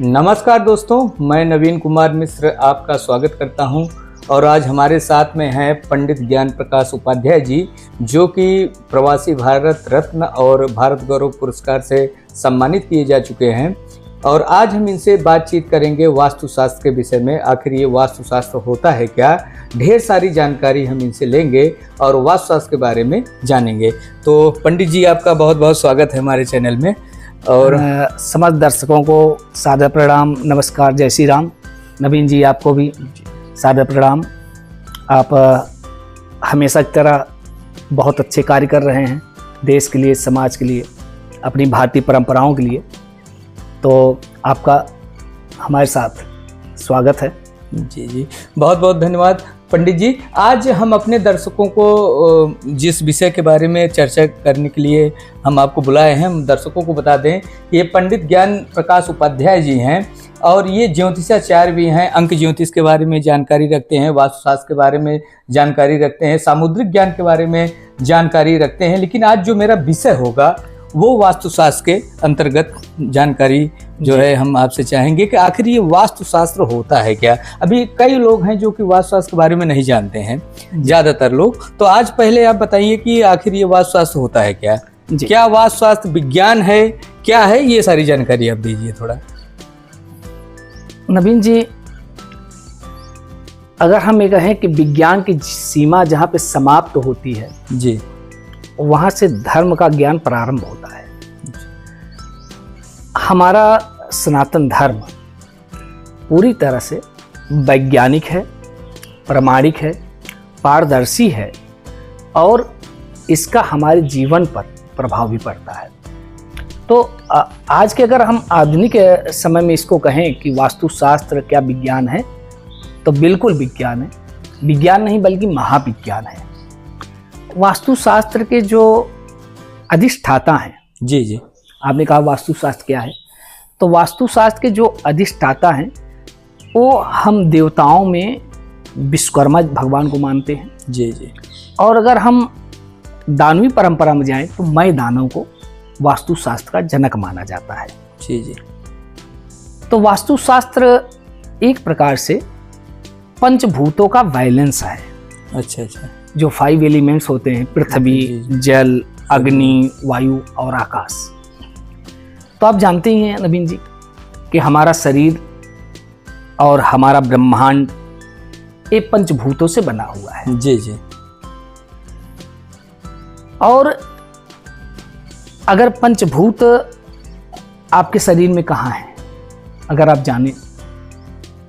नमस्कार दोस्तों, मैं नवीन कुमार मिश्र आपका स्वागत करता हूं और आज हमारे साथ में हैं पंडित ज्ञान प्रकाश उपाध्याय जी, जो कि प्रवासी भारत रत्न और भारत गौरव पुरस्कार से सम्मानित किए जा चुके हैं। और आज हम इनसे बातचीत करेंगे वास्तुशास्त्र के विषय में। आखिर ये वास्तुशास्त्र होता है क्या, ढेर सारी जानकारी हम इनसे लेंगे और वास्तुशास्त्र के बारे में जानेंगे। तो पंडित जी, आपका बहुत बहुत स्वागत है हमारे चैनल में। और समस्त दर्शकों को सादर प्रणाम, नमस्कार, जय श्री राम। नवीन जी, आपको भी सादर प्रणाम। आप हमेशा की तरह बहुत अच्छे कार्य कर रहे हैं देश के लिए, समाज के लिए, अपनी भारतीय परंपराओं के लिए। तो आपका हमारे साथ स्वागत है। जी, बहुत बहुत धन्यवाद पंडित जी। आज हम अपने दर्शकों को जिस विषय के बारे में चर्चा करने के लिए हम आपको बुलाए हैं, हम दर्शकों को बता दें, ये पंडित ज्ञान प्रकाश उपाध्याय जी हैं और ये ज्योतिषाचार्य भी हैं। अंक ज्योतिष के बारे में जानकारी रखते हैं, वास्तुशास्त्र के बारे में जानकारी रखते हैं, सामुद्रिक ज्ञान के बारे में जानकारी रखते हैं। लेकिन आज जो मेरा विषय होगा वो वास्तुशास्त्र के अंतर्गत जानकारी जो है हम आपसे चाहेंगे कि आखिर ये वास्तुशास्त्र होता है क्या। अभी कई लोग हैं जो कि वास्तुशास्त्र के बारे में नहीं जानते हैं, ज़्यादातर लोग। तो आज पहले आप बताइए कि आखिर ये वास्तुशास्त्र होता है क्या, क्या वास्तुशास्त्र विज्ञान है, क्या है, ये सारी जानकारी आप दीजिए थोड़ा। नवीन जी, अगर हम ये कहें कि विज्ञान की सीमा जहाँ पे समाप्त होती है जी, वहाँ से धर्म का ज्ञान प्रारंभ होता है। हमारा सनातन धर्म पूरी तरह से वैज्ञानिक है, प्रामाणिक है, पारदर्शी है और इसका हमारे जीवन पर प्रभाव भी पड़ता है। तो आज के अगर हम आधुनिक समय में इसको कहें कि वास्तुशास्त्र क्या विज्ञान है, तो बिल्कुल विज्ञान है। विज्ञान नहीं बल्कि महाविज्ञान है। वास्तुशास्त्र के जो अधिष्ठाता हैं, जी, आपने कहा वास्तुशास्त्र क्या है, तो वास्तुशास्त्र के जो अधिष्ठाता हैं वो हम देवताओं में विश्वकर्मा भगवान को मानते हैं। जी। और अगर हम दानवी परंपरा में जाएं तो मय दानव को वास्तुशास्त्र का जनक माना जाता है। जी। तो वास्तुशास्त्र एक प्रकार से पंचभूतों का बैलेंस है। अच्छा। जो 5 एलिमेंट्स होते हैं, पृथ्वी, जल, अग्नि, वायु और आकाश। तो आप जानते ही हैं नवीन जी कि हमारा शरीर और हमारा ब्रह्मांड ये पंचभूतों से बना हुआ है। जी। और अगर पंचभूत आपके शरीर में कहाँ है, अगर आप जानें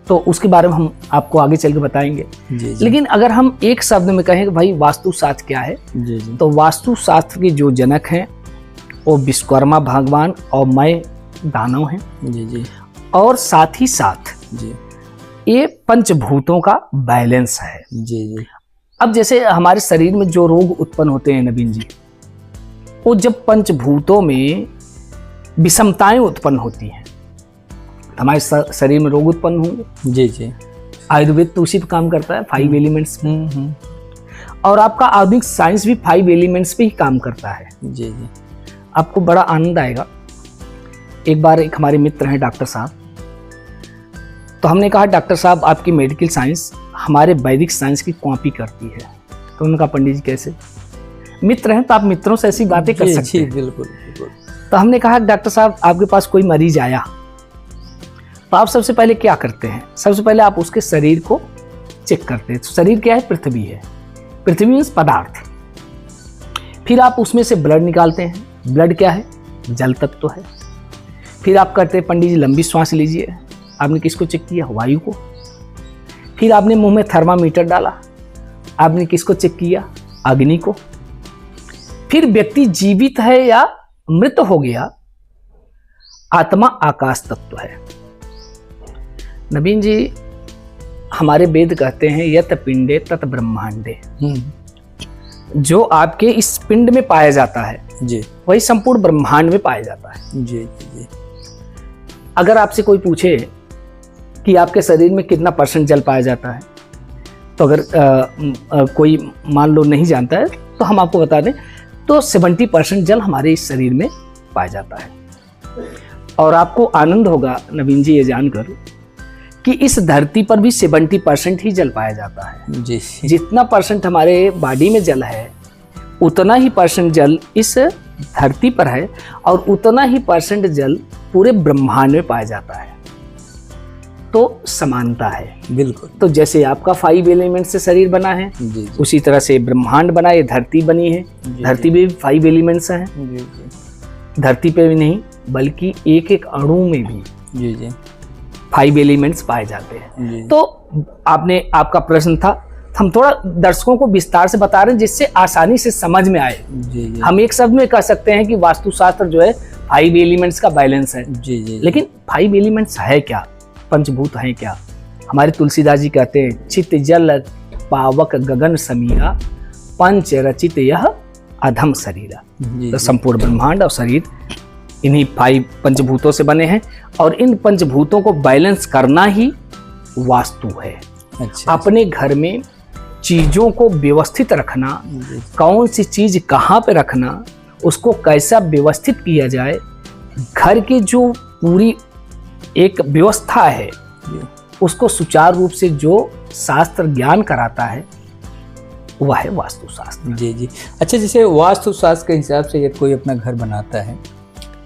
तो उसके बारे में हम आपको आगे चल के बताएंगे। जी। लेकिन अगर हम एक शब्द में कहें कि भाई वास्तुशास्त्र क्या है, जी। तो वास्तुशास्त्र के जो जनक हैं वो विश्वकर्मा भगवान और मय दानव हैं। जी। और साथ ही साथ जी, ये पंचभूतों का बैलेंस है। जी। अब जैसे हमारे शरीर में जो रोग उत्पन्न होते हैं नवीन जी, वो जब पंचभूतों में विषमताएं उत्पन्न होती हैं, हमारे शरीर में रोग उत्पन्न होंगे। जी। आयुर्वेद तो उसी पर काम करता है, 5 एलिमेंट्स पे। और आपका आधुनिक साइंस भी 5 एलिमेंट्स पे ही काम करता है। जी। आपको बड़ा आनंद आएगा। एक बार एक हमारे मित्र हैं डॉक्टर साहब, तो हमने कहा डॉक्टर साहब आपकी मेडिकल साइंस हमारे वैदिक साइंस की कॉपी करती है। तो उन्होंने कहा पंडित जी कैसे? मित्र हैं तो आप मित्रों से ऐसी बातें कर सकते हैं। बिल्कुल। तो हमने कहा डॉक्टर साहब आपके पास कोई मरीज आया तो आप सबसे पहले क्या करते हैं? सबसे पहले आप उसके शरीर को चेक करते हैं। तो शरीर क्या है? पृथ्वी है। पृथ्वी मीन्स पदार्थ। फिर आप उसमें से ब्लड निकालते हैं। ब्लड क्या है? जल तत्व है। फिर आप करते हैं पंडित जी लंबी श्वास लीजिए। आपने किसको चेक किया? वायु को। फिर आपने मुंह में थर्मामीटर डाला। आपने किसको चेक किया? अग्नि को। फिर व्यक्ति जीवित है या मृत हो गया? आत्मा आकाश तत्व है। नवीन जी, हमारे वेद कहते हैं यत पिंडे तत ब्रह्मांडे। जो आपके इस पिंड में पाया जाता है जी, वही संपूर्ण ब्रह्मांड में पाया जाता है। जी। अगर आपसे कोई पूछे कि आपके शरीर में कितना % जल पाया जाता है, तो अगर कोई मान लो नहीं जानता है तो हम आपको बता दें, तो 70% जल हमारे इस शरीर में पाया जाता है। और आपको आनंद होगा नवीन जी ये जानकर कि इस धरती पर भी 70% ही जल पाया जाता है। जी। जितना परसेंट हमारे बॉडी में जल है उतना ही परसेंट जल इस धरती पर है और उतना ही परसेंट जल पूरे ब्रह्मांड में पाया जाता है। तो समानता है। बिल्कुल। तो जैसे आपका 5 एलिमेंट से शरीर बना है, जी। उसी तरह से ब्रह्मांड बना, ये धरती बनी है। धरती भी 5 एलिमेंट्स हैं। जी। धरती पे भी नहीं बल्कि एक एक अणु में भी जी 5 एलिमेंट्स पाए जाते हैं। जी। तो आपका प्रश्न था, हम थोड़ा दर्शकों को विस्तार से बता रहे हैं जिससे आसानी से समझ में आए। जी। हम एक शब्द में कह सकते हैं कि वास्तुशास्त्र जो है 5 एलिमेंट्स का बैलेंस है। जी। लेकिन 5 एलिमेंट्स है क्या, पंचभूत हैं क्या? हमारे तुलसीदास जी कहते हैं चित जल पावक गगन समीरा पंच रचित यह अधम शरीरा। तो संपूर्ण ब्रह्मांड और शरीर इन्हीं 5 पंचभूतों से बने हैं और इन पंचभूतों को बैलेंस करना ही वास्तु है। अच्छा। अपने घर में चीजों को व्यवस्थित रखना, कौन सी चीज कहाँ पे रखना, उसको कैसा व्यवस्थित किया जाए, घर की जो पूरी एक व्यवस्था है उसको सुचारू रूप से जो शास्त्र ज्ञान कराता है वह है वास्तुशास्त्र। जी। अच्छा, जैसे वास्तुशास्त्र के हिसाब से यदि कोई अपना घर बनाता है,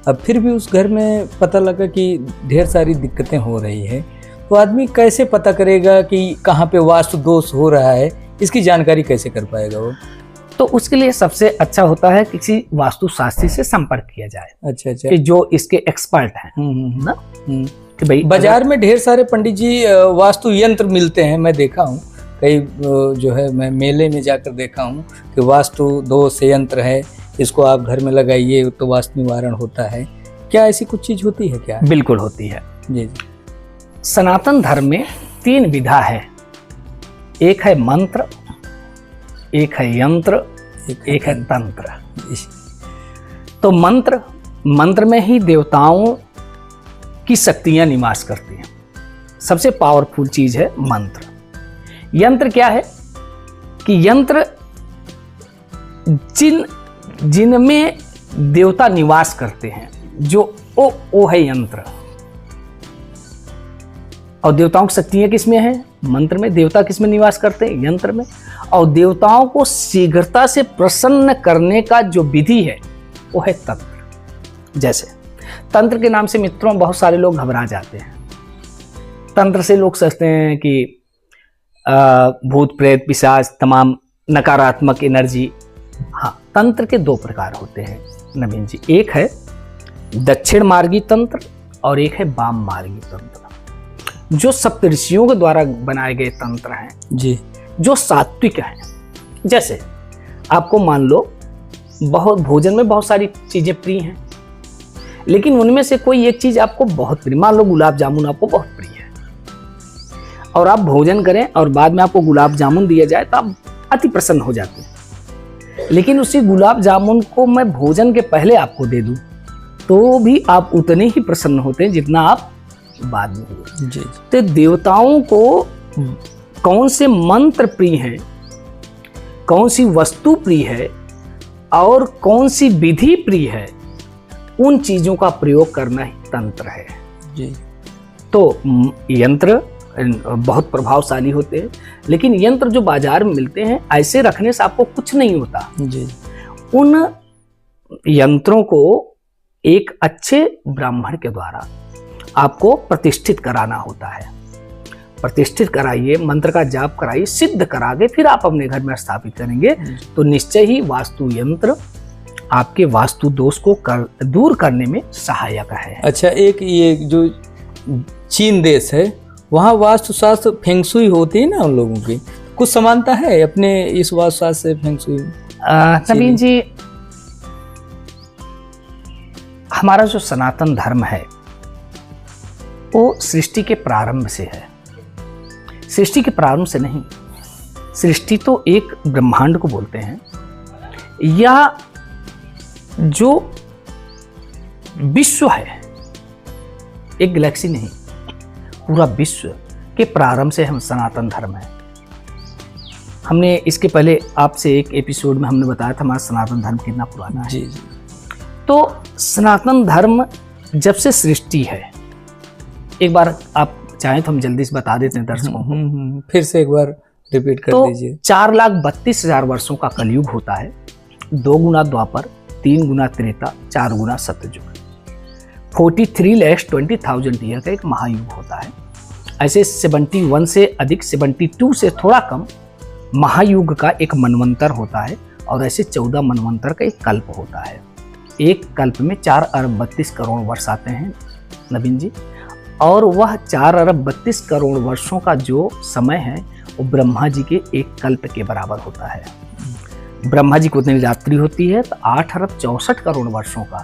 अब फिर भी उस घर में पता लगा कि ढेर सारी दिक्कतें हो रही है, तो आदमी कैसे पता करेगा कि कहाँ पे वास्तु दोष हो रहा है? इसकी जानकारी कैसे कर पाएगा वो? तो उसके लिए सबसे अच्छा होता है किसी वास्तुशास्त्री से संपर्क किया जाए। अच्छा। कि जो इसके एक्सपर्ट हैं ना, कि भाई बाजार में ढेर सारे पंडित जी वास्तु यंत्र मिलते हैं, मैं देखा हूँ कई जो है, मैं मेले में जाकर देखा हूँ कि वास्तु दोष यंत्र है, इसको आप घर में लगाइए तो वास्तु निवारण होता है। क्या ऐसी कुछ चीज होती है क्या? बिल्कुल होती है। जी। सनातन धर्म में 3 विधा है, एक है मंत्र, एक है यंत्र, एक है तंत्र। तो मंत्र में ही देवताओं की शक्तियां निवास करती हैं। सबसे पावरफुल चीज है मंत्र। यंत्र क्या है कि यंत्र जिनमें देवता निवास करते हैं, जो वो है यंत्र। और देवताओं की शक्तियां किसमें है? मंत्र में। देवता किसमें निवास करते हैं? यंत्र में। और देवताओं को शीघ्रता से प्रसन्न करने का जो विधि है वो है तंत्र। जैसे तंत्र के नाम से मित्रों बहुत सारे लोग घबरा जाते हैं। तंत्र से लोग सोचते हैं कि भूत प्रेत पिशाच तमाम नकारात्मक एनर्जी। हाँ, तंत्र के 2 प्रकार होते हैं नवीन जी। एक है दक्षिण मार्गी तंत्र और एक है वाम मार्गी तंत्र, जो सप्तऋषियों के द्वारा बनाए गए तंत्र हैं जी, जो सात्विक हैं। जैसे आपको मान लो बहुत भोजन में बहुत सारी चीजें प्रिय हैं, लेकिन उनमें से कोई एक चीज आपको बहुत प्रिय, मान लो गुलाब जामुन आपको बहुत प्रिय है, और आप भोजन करें और बाद में आपको गुलाब जामुन दिया जाए तो आप अति प्रसन्न हो जाते हैं। लेकिन उसी गुलाब जामुन को मैं भोजन के पहले आपको दे दूं तो भी आप उतने ही प्रसन्न होते हैं जितना आप बाद में हुए। जी। तो देवताओं को कौन से मंत्र प्रिय हैं, कौन सी वस्तु प्रिय है और कौन सी विधि प्रिय है, उन चीजों का प्रयोग करना ही तंत्र है। जी। तो यंत्र बहुत प्रभावशाली होते हैं, लेकिन यंत्र जो बाजार में मिलते हैं ऐसे रखने से आपको कुछ नहीं होता। जी। उन यंत्रों को एक अच्छे ब्राह्मण के द्वारा आपको प्रतिष्ठित कराना होता है। प्रतिष्ठित कराइए, मंत्र का जाप कराइए, सिद्ध करा के फिर आप अपने घर में स्थापित करेंगे तो निश्चय ही वास्तु यंत्र आपके वास्तु दोष को दूर करने में सहायक है। अच्छा, एक ये जो चीन देश है वहाँ वास्तुशास्त्र फेंगशुई होती है ना उन लोगों की, कुछ समानता है अपने इस वास्तुशास्त्र से फेंगशुई? नवीन जी, हमारा जो सनातन धर्म है वो सृष्टि के प्रारंभ से है। सृष्टि के प्रारंभ से नहीं, सृष्टि तो एक ब्रह्मांड को बोलते हैं, या जो विश्व है, एक गैलेक्सी नहीं, पूरा विश्व के प्रारंभ से हम सनातन धर्म है। हमने इसके पहले आपसे एक एपिसोड में हमने बताया था हमारा सनातन धर्म कितना पुराना है। जी जी। तो सनातन धर्म जब से सृष्टि है, एक बार आप चाहें तो हम जल्दी से बता देते हैं दर्शकों को। फिर से एक बार रिपीट कर तो दीजिए। 4,32,000 वर्षों का कलयुग होता है, 2 गुना द्वापर, 3 गुना त्रेता, 4 गुना सतयुग, 43,20,000 ईयर का एक महायुग होता है। ऐसे 71 से अधिक, 72 से थोड़ा कम महायुग का एक मनवंतर होता है, और ऐसे 14 मनवंतर का एक कल्प होता है। एक कल्प में 4 अरब 32 करोड़ वर्ष आते हैं नवीन जी, और वह 4 अरब 32 करोड़ वर्षों का जो समय है वो ब्रह्मा जी के एक कल्प के बराबर होता है। ब्रह्मा जी को उतनी रात्रि होती है, तो 8 अरब 64 करोड़ वर्षों का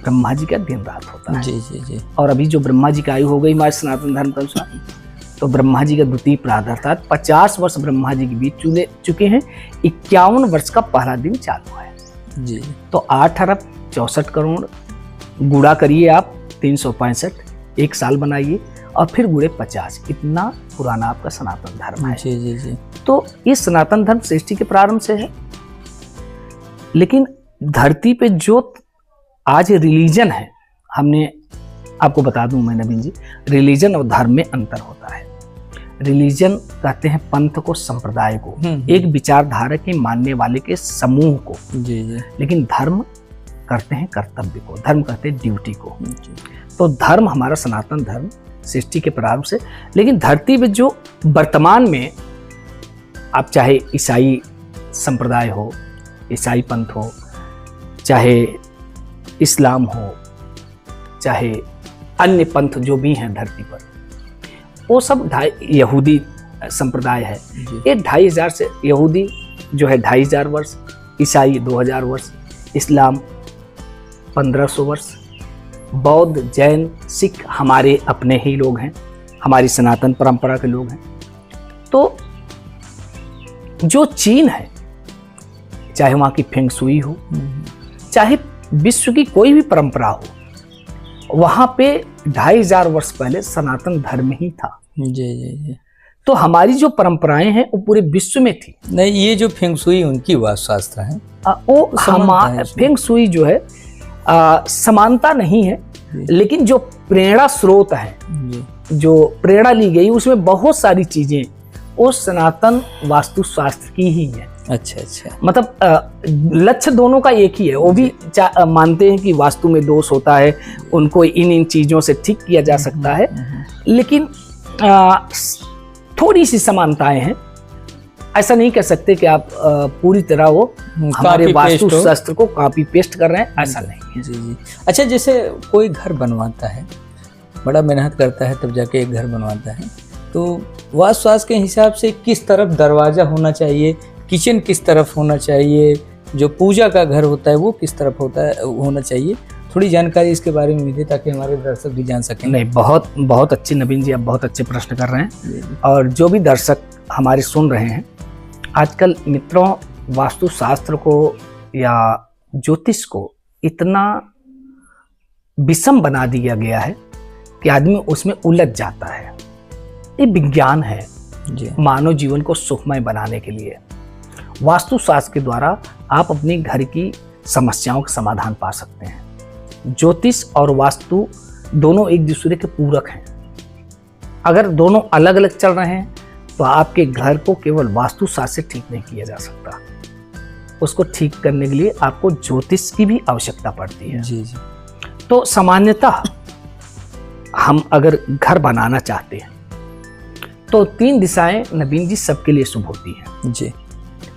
ब्रह्मा जी का दिन रात होता है। जी जी जी। और अभी जो ब्रह्मा जी की आयु हो गई हमारे सनातन धर्म के अनुसार, तो ब्रह्मा जी का द्वितीय प्रारब्ध अर्थात 50 वर्ष ब्रह्मा जी के बीच चुके हैं, 51 वर्ष का पहला दिन चालू है जी। तो 8 अरब 64 करोड़ गुणा करिए आप 365, एक साल बनाइए और फिर गुणे 50, इतना पुराना आपका सनातन धर्म है। जी जी जी। तो ये सनातन धर्म सृष्टि के प्रारंभ से है, लेकिन धरती पे जो आज रिलीजन है, हमने आपको बता दूं मैं नवीन जी, रिलीजन और धर्म में अंतर होता है। रिलीजन कहते हैं पंथ को, संप्रदाय को, एक विचारधारा के मानने वाले के समूह को। जी जी। लेकिन धर्म करते हैं कर्तव्य को, धर्म कहते हैं ड्यूटी को। तो धर्म हमारा सनातन धर्म सृष्टि के प्रारंभ से, लेकिन धरती पे जो वर्तमान में आप चाहे ईसाई संप्रदाय हो, ईसाई पंथ हो, चाहे इस्लाम हो, चाहे अन्य पंथ जो भी हैं धरती पर, वो सब यहूदी संप्रदाय है। ये 2,500 से, यहूदी जो है 2,500 वर्ष, ईसाई 2,000 वर्ष, इस्लाम 1,500 वर्ष, बौद्ध, जैन, सिख हमारे अपने ही लोग हैं, हमारी सनातन परंपरा के लोग हैं। तो जो चीन है, चाहे वहाँ की फेंग शुई हो, चाहे विश्व की कोई भी परंपरा हो, वहाँ पे 2,500 वर्ष पहले सनातन धर्म ही था। जी जी जी। तो हमारी जो परंपराएं हैं वो पूरे विश्व में थी। नहीं, ये जो फेंग शुई उनकी वास्तुशास्त्र है, वो हमारा फेंग शुई जो है समानता नहीं है, लेकिन जो प्रेरणा स्रोत है, जो प्रेरणा ली गई, उसमें बहुत सारी चीजें वो सनातन वास्तुशास्त्र की ही है। अच्छा अच्छा। मतलब लक्ष्य दोनों का एक ही है। वो भी मानते हैं कि वास्तु में दोष होता है, उनको इन चीजों से ठीक किया जा सकता है, लेकिन थोड़ी सी समानताएं हैं। ऐसा नहीं कह सकते कि आप पूरी तरह वो हमारे वास्तुशास्त्र को कॉपी पेस्ट कर रहे हैं, ऐसा नहीं है। जी जी। अच्छा, जैसे कोई घर बनवाता है, बड़ा मेहनत करता है तब जाके एक घर बनवाता है, तो वास्तुशास्त्र के हिसाब से किस तरफ दरवाजा होना चाहिए, किचन किस तरफ होना चाहिए, जो पूजा का घर होता है वो किस तरफ होना चाहिए, थोड़ी जानकारी इसके बारे में मिले ताकि हमारे दर्शक भी जान सकें। नहीं, बहुत अच्छे नवीन जी, आप बहुत अच्छे प्रश्न कर रहे हैं। और जो भी दर्शक हमारे सुन रहे हैं, आजकल मित्रों वास्तुशास्त्र को या ज्योतिष को इतना विषम बना दिया गया है कि आदमी उसमें उलझ जाता है। ये विज्ञान है मानव जीवन को सुखमय बनाने के लिए। वास्तुशास्त्र के द्वारा आप अपने घर की समस्याओं का समाधान पा सकते हैं। ज्योतिष और वास्तु दोनों एक दूसरे के पूरक हैं। अगर दोनों अलग अलग चल रहे हैं तो आपके घर को केवल वास्तुशास्त्र से ठीक नहीं किया जा सकता, उसको ठीक करने के लिए आपको ज्योतिष की भी आवश्यकता पड़ती है। जी जी। तो सामान्यतः हम अगर घर बनाना चाहते हैं तो 3 दिशाएं नवीन जी सबके लिए शुभ होती हैं। जी।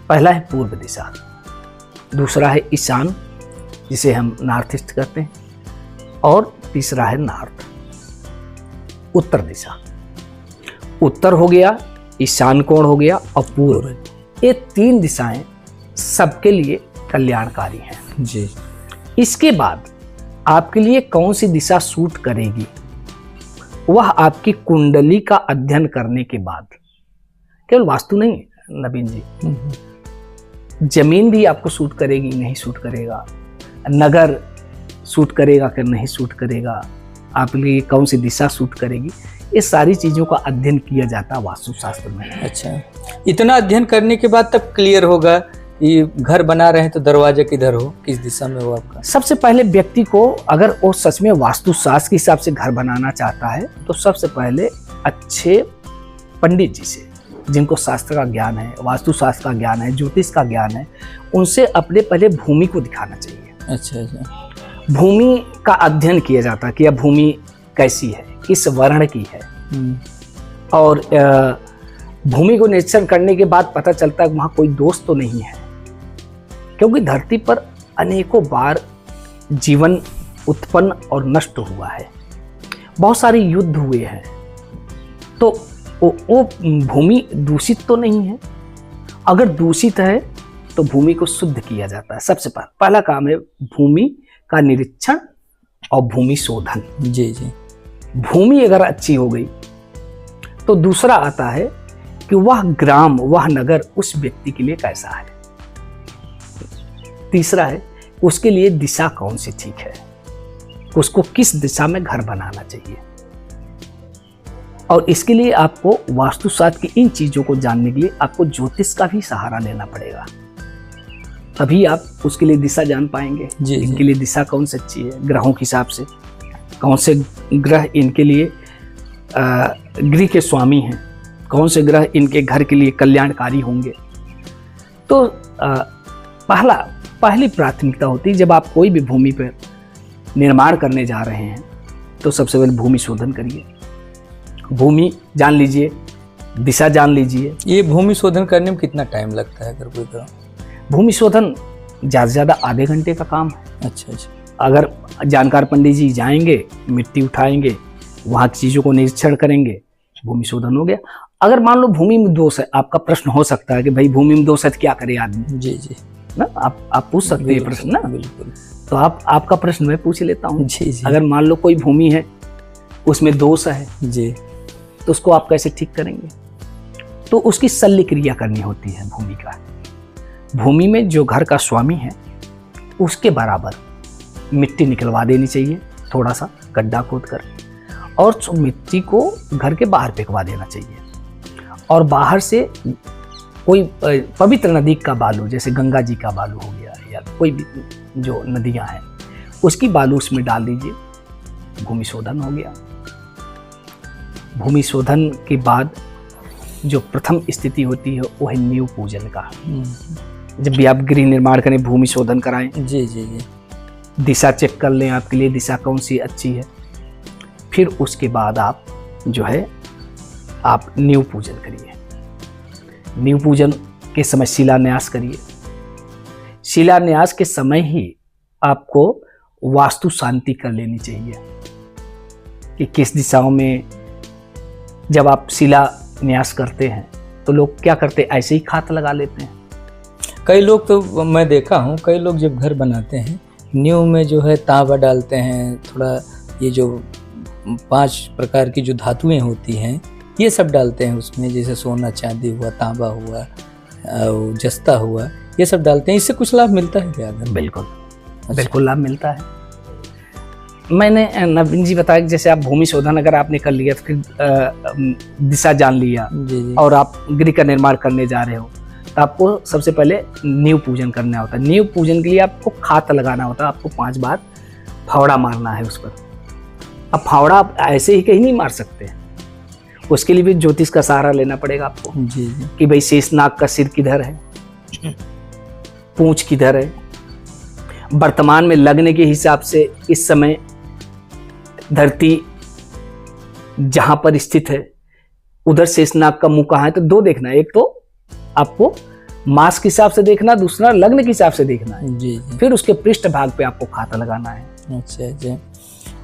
पहला है पूर्व दिशा, दूसरा है ईशान जिसे हम नॉर्थ ईस्ट कहते हैं, और तीसरा है नॉर्थ उत्तर दिशा। उत्तर हो गया, ईशान कोण हो गया और पूर्व। ये 3 दिशाएं सबके लिए कल्याणकारी हैं। जी। इसके बाद आपके लिए कौन सी दिशा सूट करेगी, वह आपकी कुंडली का अध्ययन करने के बाद, केवल वास्तु नहीं नवीन जी, जमीन भी आपको सूट करेगी नहीं सूट करेगा, नगर सूट करेगा कि नहीं सूट करेगा, आपके लिए कौन सी दिशा सूट करेगी, ये सारी चीज़ों का अध्ययन किया जाता है वास्तुशास्त्र में। अच्छा, इतना अध्ययन करने के बाद तब क्लियर होगा ये घर बना रहे हैं तो दरवाजा किधर हो, किस दिशा में हो आपका? सबसे पहले व्यक्ति को अगर वो सच में वास्तुशास्त्र के हिसाब से घर बनाना चाहता है तो सबसे पहले अच्छे पंडित जी से, जिनको शास्त्र का ज्ञान है, वास्तुशास्त्र का ज्ञान है, ज्योतिष का ज्ञान है, उनसे अपने पहले भूमि को दिखाना चाहिए। अच्छा अच्छा। भूमि का अध्ययन किया जाता है कि यह भूमि कैसी है, किस वर्ण की है, और भूमि को निरीक्षण करने के बाद पता चलता है वहाँ कोई दोष तो नहीं है, क्योंकि धरती पर अनेकों बार जीवन उत्पन्न और नष्ट हुआ है, बहुत सारे युद्ध हुए हैं, तो वो भूमि दूषित तो नहीं है। अगर दूषित है तो भूमि को शुद्ध किया जाता है। सबसे पहला काम है भूमि का निरीक्षण और भूमि शोधन। जी जी। भूमि अगर अच्छी हो गई तो दूसरा आता है कि वह ग्राम, वह नगर उस व्यक्ति के लिए कैसा है। तीसरा है उसके लिए दिशा कौन सी ठीक है, उसको किस दिशा में घर बनाना चाहिए। और इसके लिए आपको वास्तुशास्त्र की इन चीजों को जानने के लिए आपको ज्योतिष का भी सहारा लेना पड़ेगा, तभी आप उसके लिए दिशा जान पाएंगे। इनके लिए दिशा कौन सी अच्छी है, ग्रहों के हिसाब से कौन से ग्रह इनके लिए गृह के स्वामी हैं, कौन से ग्रह इनके घर के लिए कल्याणकारी होंगे। तो पहली प्राथमिकता होती है जब आप कोई भी भूमि पर निर्माण करने जा रहे हैं तो सबसे पहले भूमि शोधन करिए, भूमि जान लीजिए, दिशा जान लीजिए। ये भूमि शोधन करने में कितना टाइम लगता है अगर कोई करो? भूमि शोधन ज़्यादा से ज़्यादा आधे घंटे का काम है। अच्छा अच्छा। अगर जानकार पंडित जी जाएंगे, मिट्टी उठाएंगे, वहाँ की चीज़ों को निरीक्षण करेंगे, भूमि शोधन हो गया। अगर मान लो भूमि में दोष है, आपका प्रश्न हो सकता है कि भाई भूमि में दोष है तो क्या करे आदमी। जी जी ना, आप पूछ सकते हैं प्रश्न ना। बिल्कुल। तो आपका प्रश्न मैं पूछ लेता हूँ। जी जी। अगर मान लो कोई भूमि है उसमें दोष है जी, तो उसको आप कैसे ठीक करेंगे? तो उसकी शल्य क्रिया करनी होती है भूमि का। भूमि में जो घर का स्वामी है उसके बराबर मिट्टी निकलवा देनी चाहिए, थोड़ा सा गड्ढा खोद कर, और मिट्टी को घर के बाहर फेंकवा देना चाहिए। और बाहर से कोई पवित्र नदी का बालू, जैसे गंगा जी का बालू हो गया या कोई भी जो नदियां हैं, उसकी बालू उसमें डाल दीजिए, भूमि शोधन हो गया। भूमि शोधन के बाद जो प्रथम स्थिति होती है वो है नींव पूजन का। जब भी आप गृह निर्माण करें भूमि शोधन कराएं। जी जी जी। दिशा चेक कर लें आपके लिए दिशा कौन सी अच्छी है। फिर उसके बाद आप जो है आप नींव पूजन करिए। नींव पूजन के समय शिलान्यास करिए। शिलान्यास के समय ही आपको वास्तु शांति कर लेनी चाहिए कि किस दिशाओं में। जब आप शिलान्यास करते हैं तो लोग क्या करते हैं, ऐसे ही खात लगा लेते हैं। कई लोग तो मैं देखा हूँ, कई लोग जब घर बनाते हैं नींव में जो है तांबा डालते हैं, थोड़ा ये जो 5 प्रकार की जो धातुएं होती हैं ये सब डालते हैं उसमें, जैसे सोना चांदी हुआ, तांबा हुआ, जस्ता हुआ, ये सब डालते हैं। इससे कुछ लाभ मिलता है क्या? बिल्कुल। अच्छा। बिल्कुल लाभ मिलता है। मैंने नवीन जी बताया कि जैसे आप भूमि शोधन अगर आपने कर लिया तो फिर दिशा जान लिया जी। और आप गृह का निर्माण करने जा रहे हो तो आपको सबसे पहले नींव पूजन करना होता है। नींव पूजन के लिए आपको खात लगाना होता है, आपको 5 बार फावड़ा मारना है उस पर। अब फावड़ा आप ऐसे ही कहीं नहीं मार सकते, उसके लिए भी ज्योतिष का सहारा लेना पड़ेगा आपको जी जी। कि भाई शेषनाग का सिर किधर है, पूंछ किधर है। वर्तमान में लगने के हिसाब से इस समय धरती जहां पर स्थित है उधर शेषनाग का मुंह कहाँ है, तो 2 देखना है। एक तो आपको मास के हिसाब से देखना, दूसरा लग्न के हिसाब से देखना है जी जी। फिर उसके पृष्ठ भाग पे आपको खाता लगाना है। अच्छा जी।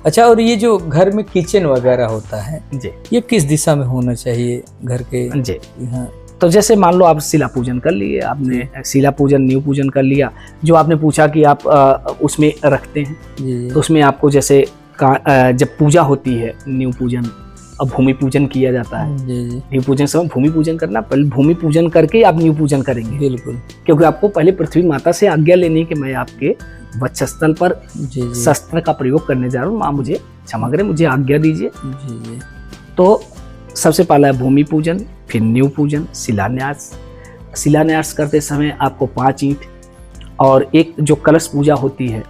अच्छा, और ये जो घर में किचन वगैरह होता है जी, ये किस दिशा में होना चाहिए घर के जी? हाँ, तो जैसे मान लो आप शिला पूजन कर लिए, आपने शिला पूजन नींव पूजन कर लिया। जो आपने पूछा कि आप उसमें रखते हैं जी। तो उसमें आपको जैसे जब पूजा होती है नींव पूजन, अब भूमि पूजन किया जाता है जी। नींव पूजन समय भूमि पूजन करना, पहले भूमि पूजन करके आप नींव पूजन करेंगे। बिल्कुल। क्योंकि आपको पहले पृथ्वी माता से आज्ञा लेनी है कि मैं आपके वक्षस्थल पर शस्त्र का प्रयोग करने जा रहा हूँ, माँ मुझे क्षमा करें, मुझे आज्ञा दीजिए जी। तो सबसे पहला है भूमि पूजन, फिर नींव पूजन, शिलान्यास, शिलान्यास करते समय आपको 5 ईंट और एक जो कलश पूजा होती है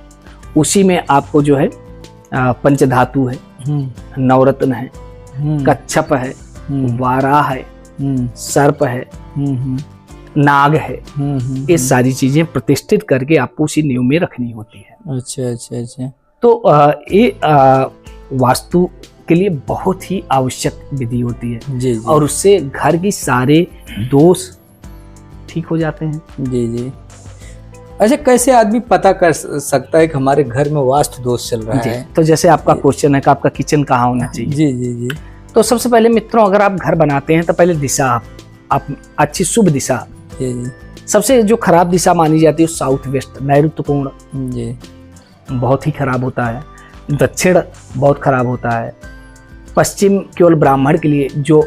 उसी में आपको जो है पंचधातु है, नवरत्न है, कच्छप है, वाराह है, सर्प है, नाग है, ये सारी चीजें प्रतिष्ठित करके आपको उसी नियम में रखनी होती है। अच्छा अच्छा अच्छा। तो ये वास्तु के लिए बहुत ही आवश्यक विधि होती है। जी जी। और उससे घर की सारे दोष ठीक हो जाते हैं। जी जी। अच्छा, कैसे आदमी पता कर सकता है कि हमारे घर में वास्तु दोष चल रहा है? तो जैसे आपका क्वेश्चन है कि आपका किचन कहाँ होना चाहिए। जी जी जी। तो सबसे पहले मित्रों, अगर आप घर बनाते हैं तो पहले दिशा आप अच्छी शुभ दिशा। जी जी। सबसे जो खराब दिशा मानी जाती है साउथ वेस्ट, नैऋत्य कोण जी, बहुत ही खराब होता है। दक्षिण बहुत खराब होता है। पश्चिम केवल ब्राह्मण के लिए, जो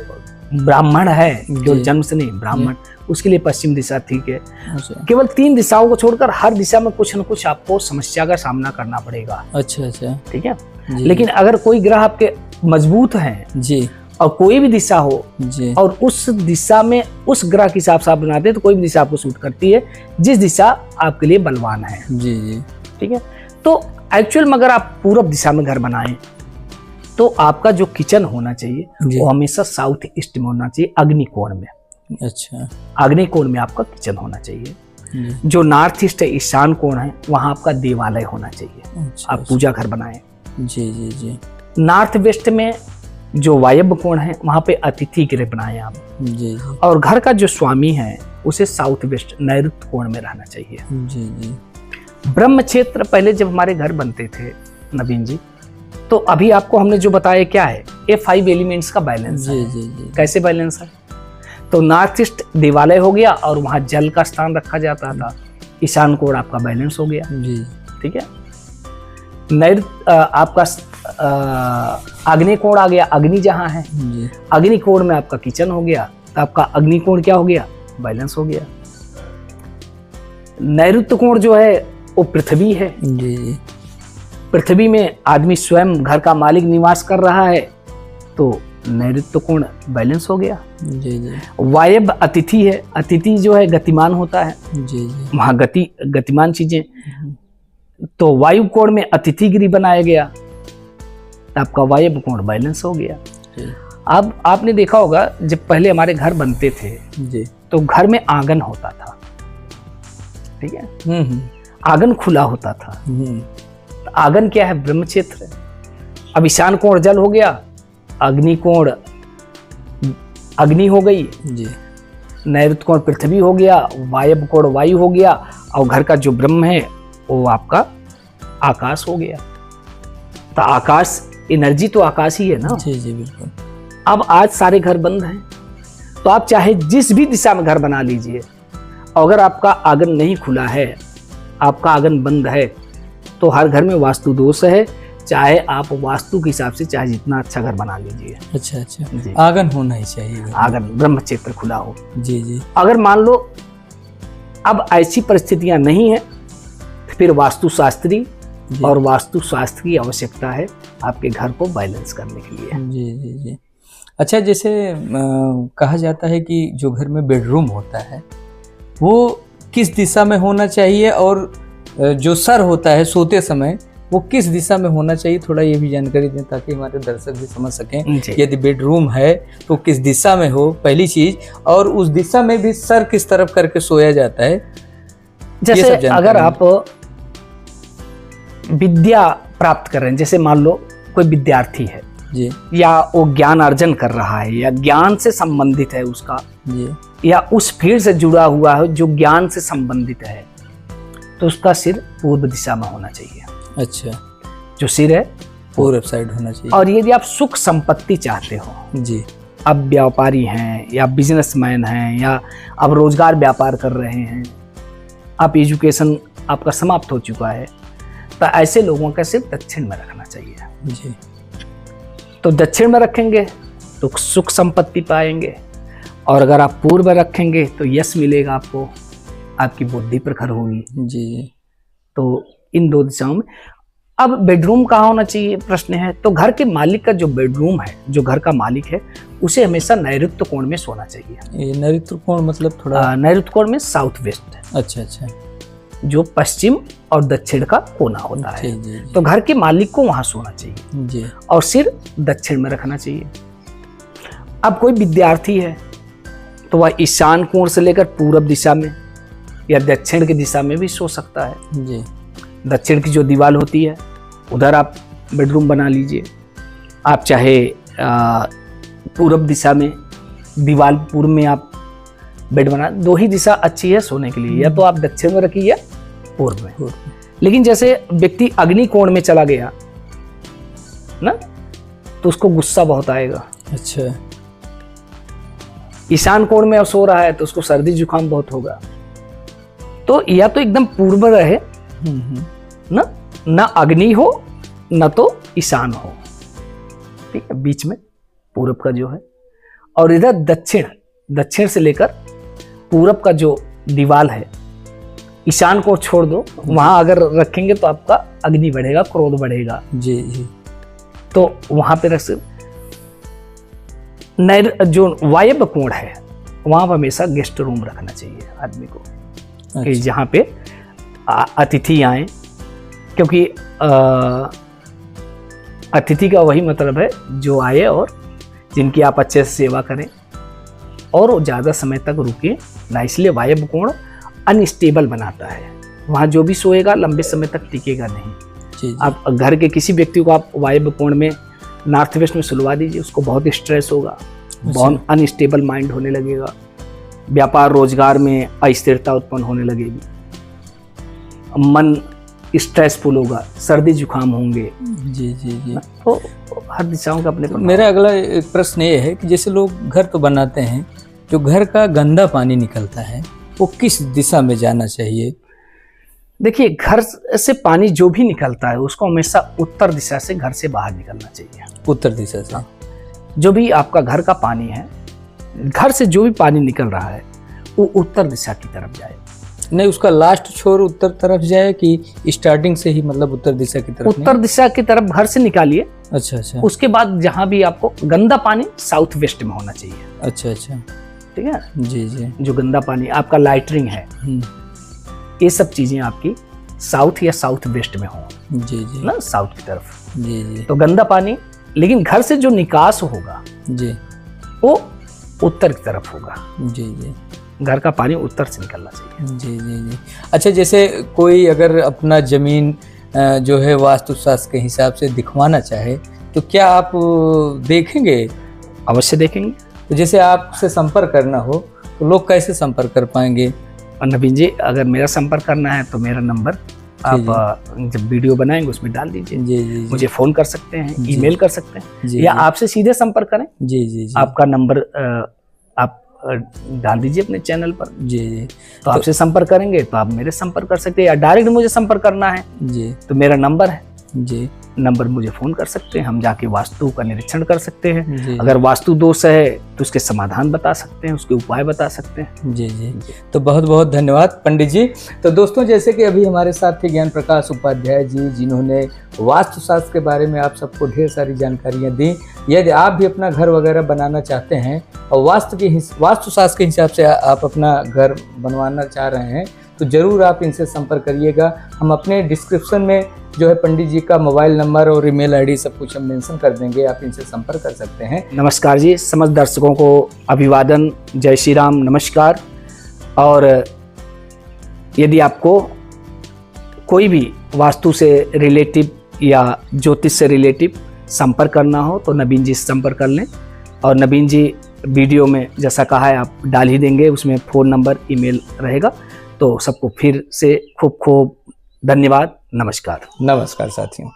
ब्राह्मण है, केवल जन्म से नहीं ब्राह्मण, उसके लिए पश्चिम दिशा ठीक है। अच्छा केवल 3 दिशाओं को छोड़कर हर दिशा में कुछ न कुछ आपको समस्या का सामना करना पड़ेगा। अच्छा अच्छा। ठीक है। जी। लेकिन अगर कोई ग्रह आपके मजबूत हैं जी और कोई भी दिशा हो जी, और उस दिशा में उस ग्रह के हिसाब से आप बनाते हैं तो कोई भी दिशा आपको सूट करती है जिस दिशा आपके लिए बलवान है। जी जी। ठीक है। तो एक्चुअल में अगर आप पूर्व दिशा में घर बनाएं तो आपका जो किचन होना चाहिए जी। वो हमेशा साउथ ईस्ट में होना चाहिए, अग्निकोण में। अच्छा। अग्निकोण में आपका किचन होना चाहिए। जी। जो नॉर्थ ईस्ट है, ईशान कोण है, वहां आपका देवालय होना चाहिए। अच्छा, आप पूजा घर बनाएं। जी जी जी। नॉर्थ वेस्ट में जो वायव्य कोण है वहां पे अतिथि गृह बनाएं आप। जी जी। और घर का जो स्वामी है उसे साउथ वेस्ट नैऋत्य कोण में रहना चाहिए। जी जी। ब्रह्म क्षेत्र पहले जब हमारे घर बनते थे नवीन जी, तो अभी आपको हमने जो बताया क्या है, ये 5 एलिमेंट्स का बैलेंस है। जी जी जी। कैसे बैलेंस है? तो नॉर्थ ईस्ट देवालय हो गया और वहां जल का स्थान रखा जाता था। ईशान कोण आपका बैलेंस हो गया। जी। ठीक है। नैऋत्य आपका अग्नि कोण आ गया, अग्नि जहां है, जी अग्नि कोण में आपका किचन हो गया, तो आपका अग्नि कोण क्या हो गया? बैलेंस हो गया। नैऋत्य कोण जो है वो पृथ्वी है। जी जी। पृथ्वी में आदमी स्वयं घर का मालिक निवास कर रहा है तो नैऋत्य कोण बैलेंस हो गया। जी जी। वायव्य अतिथि है, अतिथि जो है गतिमान होता है, जी जी। वहां गतिमान चीजें, तो वायु कोण में अतिथि गृह बनाया गया, आपका वायव्य कोण बैलेंस हो गया। जी। अब आपने देखा होगा जब पहले हमारे घर बनते थे जी। तो घर में आंगन होता था। ठीक है। आंगन खुला होता था। आंगन क्या है? ब्रह्म क्षेत्र। अब ईशान कोण जल हो गया, अग्नि कोण अग्नि हो गई, जी। नैऋत्य कोण पृथ्वी हो गया, वायव्य कोण वायु हो गया, और घर का जो ब्रह्म है वो आपका आकाश हो गया। तो आकाश, एनर्जी तो आकाश ही है ना। जी जी बिल्कुल। अब आज सारे घर बंद हैं तो आप चाहे जिस भी दिशा में घर बना लीजिए, अगर आपका आंगन नहीं खुला है, आपका आंगन बंद है, तो हर घर में वास्तु दोष है। चाहे आप वास्तु के हिसाब से चाहे जितना अच्छा घर बना लीजिए। अच्छा अच्छा। जी। आंगन होना ही चाहिए। आंगन ब्रह्म क्षेत्र खुला हो। जी जी। अगर मान लो अब ऐसी परिस्थितियां नहीं है, फिर वास्तुशास्त्री जी। और वास्तु शास्त्र की आवश्यकता है आपके घर को बैलेंस करने के लिए। जी जी जी। अच्छा, जैसे कहा जाता है कि जो घर में बेडरूम होता है वो किस दिशा में होना चाहिए, और जो सर होता है सोते समय वो किस दिशा में होना चाहिए, थोड़ा ये भी जानकारी दें ताकि हमारे दर्शक भी समझ सकें। जी। यदि बेडरूम है तो किस दिशा में हो, पहली चीज, और उस दिशा में भी सर किस तरफ करके सोया जाता है। जैसे अगर आप विद्या प्राप्त कर रहे हैं, जैसे मान लो कोई विद्यार्थी है जी या वो ज्ञान अर्जन कर रहा है या ज्ञान से संबंधित है उसका, जी, या उस फील्ड से जुड़ा हुआ है जो ज्ञान से संबंधित है, तो उसका सिर पूर्व दिशा में होना चाहिए। अच्छा, जो सिर है पूर्व साइड होना चाहिए। और यदि आप सुख संपत्ति चाहते हो, जी, अब व्यापारी हैं या बिजनेसमैन हैं या अब रोजगार व्यापार कर रहे हैं, आप एजुकेशन आपका समाप्त हो चुका है, तो ऐसे लोगों का सिर्फ दक्षिण में रखना चाहिए। जी, तो दक्षिण में रखेंगे तो सुख संपत्ति पाएंगे, और अगर आप पूर्व में रखेंगे तो यश मिलेगा आपको, आपकी बुद्धि प्रखर होगी। जी, तो इन दो दिशाओं में अब बेडरूम कहाँ होना चाहिए प्रश्न है, तो घर के मालिक का जो बेडरूम है, जो घर का मालिक है, उसे हमेशा नैऋत्य कोण में सोना चाहिए। ये नैऋत्य कोण मतलब थोड़ा नैऋत्य कोण में साउथ वेस्ट है, अच्छा अच्छा, जो पश्चिम और दक्षिण का कोना होता है। जी, जी, तो घर के मालिक को वहां सोना चाहिए जी, और सिर दक्षिण में रखना चाहिए। अब कोई विद्यार्थी है तो वह ईशान कोण से लेकर पूरब दिशा में या दक्षिण की दिशा में भी सो सकता है। जी, दक्षिण की जो दीवार होती है उधर आप बेडरूम बना लीजिए। आप चाहे पूरब दिशा में, दीवार पूर्व में आप बेड बना, दो ही दिशा अच्छी है सोने के लिए, या तो आप दक्षिण में रखिए या पूर्व में। लेकिन जैसे व्यक्ति अग्नि कोण में चला गया ना, तो उसको गुस्सा बहुत आएगा। अच्छा, ईशान कोण में सो रहा है तो उसको सर्दी जुकाम बहुत होगा। तो या तो एकदम पूर्व रहे ना अग्नि हो न तो ईशान हो, ठीक है, बीच में पूरब का जो है। और इधर दक्षिण से लेकर पूरब का जो दीवार है, ईशान को छोड़ दो, वहां अगर रखेंगे तो आपका अग्नि बढ़ेगा, क्रोध बढ़ेगा। जी जी, तो वहां पे रख जो वायव्य कोण है वहां पर हमेशा गेस्ट रूम रखना चाहिए आदमी को। अच्छा, कि जहाँ पे अतिथि आए, क्योंकि अतिथि का वही मतलब है जो आए और जिनकी आप अच्छे से सेवा करें और वो ज़्यादा समय तक रुके ना, इसलिए वायव्य कोण अनस्टेबल बनाता है। वहाँ जो भी सोएगा लंबे समय तक टिकेगा नहीं। जी, जी, आप घर के किसी व्यक्ति को आप वायव्य कोण में नॉर्थ वेस्ट में सुलवा दीजिए, उसको बहुत स्ट्रेस होगा, बहुत अनस्टेबल माइंड होने लगेगा, व्यापार रोजगार में अस्थिरता उत्पन्न होने लगेगी, मन स्ट्रेसफुल होगा, सर्दी जुकाम होंगे। जी जी जी, तो हर दिशाओं का अपने मेरा अगला एक प्रश्न ये है कि जैसे लोग घर तो बनाते हैं, जो घर का गंदा पानी निकलता है वो किस दिशा में जाना चाहिए? देखिए, घर से पानी जो भी निकलता है उसको हमेशा उत्तर दिशा से घर से बाहर निकलना चाहिए। उत्तर दिशा से? जो भी आपका घर का पानी है, घर से जो भी पानी निकल रहा है वो उत्तर दिशा की तरफ जाए। नहीं, उसका लास्ट छोर उत्तर तरफ जाए कि स्टार्टिंग से ही मतलब उत्तर दिशा की तरफ? उत्तर दिशा की तरफ घर से निकालिए। अच्छा अच्छा, उसके बाद जहां भी आपको गंदा पानी साउथ वेस्ट में होना चाहिए। अच्छा अच्छा, ठीक है, जी जी, जो गंदा पानी आपका लाइटरिंग है, ये सब चीजें आपकी साउथ या साउथ वेस्ट में हो। जी जी, ना साउथ की तरफ। जी जी, तो गंदा पानी, लेकिन घर से जो निकास होगा जी, वो उत्तर की तरफ होगा। जी जी, घर का पानी उत्तर से निकलना चाहिए। जी जी जी। अच्छा, जैसे कोई अगर अपना जमीन जो है वास्तुशास्त्र के हिसाब से दिखवाना चाहे तो क्या आप देखेंगे? अवश्य देखेंगे। तो जैसे आपसे संपर्क करना हो तो लोग कैसे संपर्क कर पाएंगे? नवीन जी, अगर मेरा संपर्क करना है तो मेरा नंबर आप जब वीडियो बनाएंगे उसमें डाल दीजिए। जी जी, मुझे फोन कर सकते हैं, ईमेल कर सकते हैं, जी, या आपसे सीधे संपर्क करें। जी जी जी, आपका नंबर आप डाल दीजिए अपने चैनल पर। जी जी, तो आपसे संपर्क करेंगे तो आप मेरे संपर्क कर सकते हैं, या डायरेक्ट मुझे संपर्क करना है जी, तो मेरा नंबर है, जी, नंबर मुझे फोन कर सकते हैं, हम जाके वास्तु का निरीक्षण कर सकते हैं। जी, अगर वास्तु दोष है तो उसके समाधान बता सकते हैं, उसके उपाय बता सकते हैं। जी जी। तो बहुत बहुत धन्यवाद पंडित जी। तो दोस्तों, जैसे कि अभी हमारे साथ थे ज्ञान प्रकाश उपाध्याय जी, जिन्होंने वास्तुशास्त्र के बारे में आप सबको ढेर सारी जानकारियाँ दी। यदि आप भी अपना घर वगैरह बनाना चाहते हैं और वास्तुशास्त्र के हिसाब से आप अपना घर बनवाना चाह रहे हैं तो ज़रूर आप इनसे संपर्क करिएगा। हम अपने डिस्क्रिप्शन में जो है पंडित जी का मोबाइल नंबर और ईमेल आईडी सब कुछ हम मेंशन कर देंगे, आप इनसे संपर्क कर सकते हैं। नमस्कार जी, समस्त दर्शकों को अभिवादन, जय श्री राम, नमस्कार। और यदि आपको कोई भी वास्तु से रिलेटिव या ज्योतिष से रिलेटिव संपर्क करना हो तो नवीन जी से संपर्क कर लें। और नवीन जी वीडियो में जैसा कहा है आप डाल ही देंगे, उसमें फ़ोन नंबर, ईमेल रहेगा। तो सबको फिर से खूब खूब धन्यवाद। नमस्कार। नमस्कार साथियों।